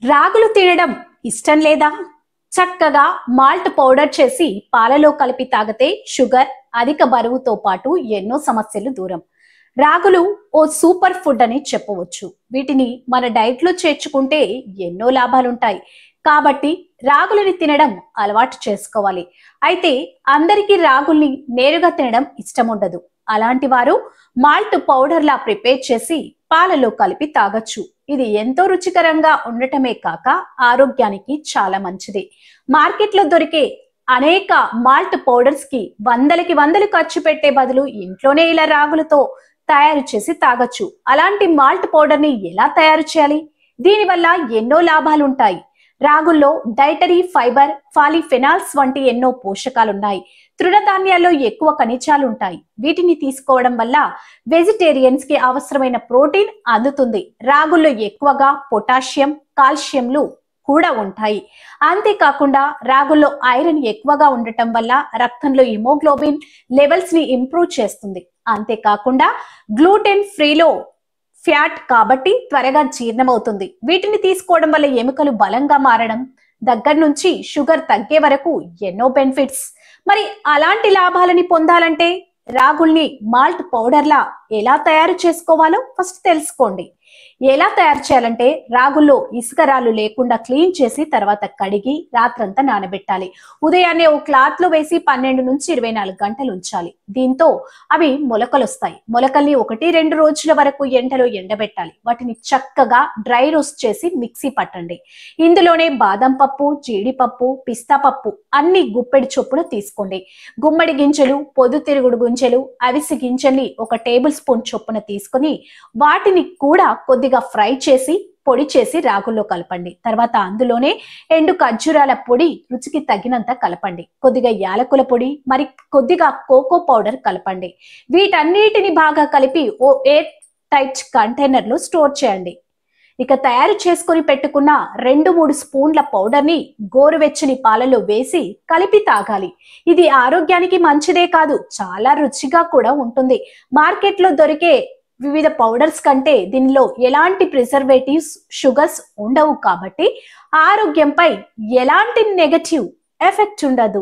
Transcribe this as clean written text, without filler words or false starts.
రాగులు తినడం ఇష్టం లేదా? చక్కగా మాల్ట్ పౌడర్ చేసి పాలలో కలిపి తాగితే షుగర్, అధిక బరువుతో పాటు ఎన్నో సమస్యలు దూరం. రాగులు ఓ సూపర్ ఫుడ్ అని చెప్పవచ్చు. వీటిని మన డైట్ లో చేర్చుకుంటే ఎన్నో లాభాలుంటాయి. కాబట్టి రాగులని తినడం అలవాటు చేసుకోవాలి. అయితే అందరికీ రాగుల్ని నేరుగా తినడం ఇష్టం ఉండదు. అలాంటి వారు మాల్ట్ పౌడర్ లా ప్రిపేర్ చేసి పాలలో కలిపి తాగొచ్చు. ఇది ఎంతో రుచికరంగా ఉండటమే కాక ఆరోగ్యానికి చాలా మంచిది. మార్కెట్లో దొరికే అనేక మాల్ట్ పౌడర్స్ కి వందలు ఖర్చు పెట్టే బదులు ఇంట్లోనే ఇలా రాగులతో తయారు చేసి తాగొచ్చు. అలాంటి మాల్ట్ పౌడర్ ని ఎలా తయారు చేయాలి? దీనివల్ల ఎన్నో లాభాలుంటాయి. రాగుల్లో డైటరీ ఫైబర్, పాలిఫెనాల్స్ వంటి ఎన్నో పోషకాలున్నాయి. తృణధాన్యాల్లో ఎక్కువ ఖనిజాలుంటాయి. వీటిని తీసుకోవడం వల్ల వెజిటేరియన్స్ కి అవసరమైన ప్రోటీన్ అందుతుంది. రాగుల్లో ఎక్కువగా పొటాషియం, కాల్షియంలు కూడా ఉంటాయి. అంతేకాకుండా రాగుల్లో ఐరన్ ఎక్కువగా ఉండటం వల్ల రక్తంలో హిమోగ్లోబిన్ లెవెల్స్ ని ఇంప్రూవ్ చేస్తుంది. అంతేకాకుండా గ్లూటెన్ ఫ్రీలో ఫ్యాట్ కాబట్టి త్వరగా జీర్ణమవుతుంది. వీటిని తీసుకోవడం వల్ల ఎముకలు బలంగా మారడం దగ్గర నుంచి షుగర్ తగ్గే వరకు ఎన్నో బెనిఫిట్స్. మరి అలాంటి లాభాలని పొందాలంటే రాగుల్ని మాల్ట్ పౌడర్లా ఎలా తయారు చేసుకోవాలో ఫస్ట్ తెలుసుకోండి. ఎలా తయారు చేయాలంటే రాగుల్లో ఇసుక రాళ్ళు లేకుండా క్లీన్ చేసి తర్వాత కడిగి రాత్రంతా నానబెట్టాలి. ఉదయాన్నే ఓ క్లాత్ లో వేసి 12 నుంచి 24 గంటలు ఉంచాలి. దీంతో అవి మొలకలు వస్తాయి. మొలకల్ని 1-2 రోజుల వరకు ఎండలో ఎండబెట్టాలి. వాటిని చక్కగా డ్రై రోస్ట్ చేసి మిక్సీ పట్టండి. ఇందులోనే బాదం పప్పు, జీడిపప్పు, పిస్తా పప్పు అన్ని గుప్పెడి చొప్పున తీసుకోండి. గుమ్మడి గింజలు, పొద్దుతిరుగుడు గింజలు, అవిసె గింజల్ని 1 టేబుల్ స్పూన్ చొప్పున తీసుకుని వాటిని కూడా కొద్దిగా ఫ్రై చేసి పొడి చేసి రాగుల్లో కలపండి. తర్వాత అందులోనే ఎండు ఖర్జూరాల పొడి రుచికి తగినంత కలపండి. కొద్దిగా యాలకుల పొడి, మరి కొద్దిగా కోకో పౌడర్ కలపండి. వీటన్నిటిని బాగా కలిపి ఓ ఎయిర్ టైట్ కంటైనర్ లో స్టోర్ చేయండి. ఇక తయారు చేసుకొని పెట్టుకున్న 2-3 స్పూన్ల పౌడర్ ని గోరువెచ్చని పాలలో వేసి కలిపి తాగాలి. ఇది ఆరోగ్యానికి మంచిదే కాదు, చాలా రుచిగా కూడా ఉంటుంది. మార్కెట్ లో దొరికే వివిధ పౌడర్స్ కంటే దీనిలో ఎలాంటి ప్రిజర్వేటివ్స్, షుగర్స్ ఉండవు కాబట్టి ఆరోగ్యంపై ఎలాంటి నెగటివ్ ఎఫెక్ట్ ఉండదు.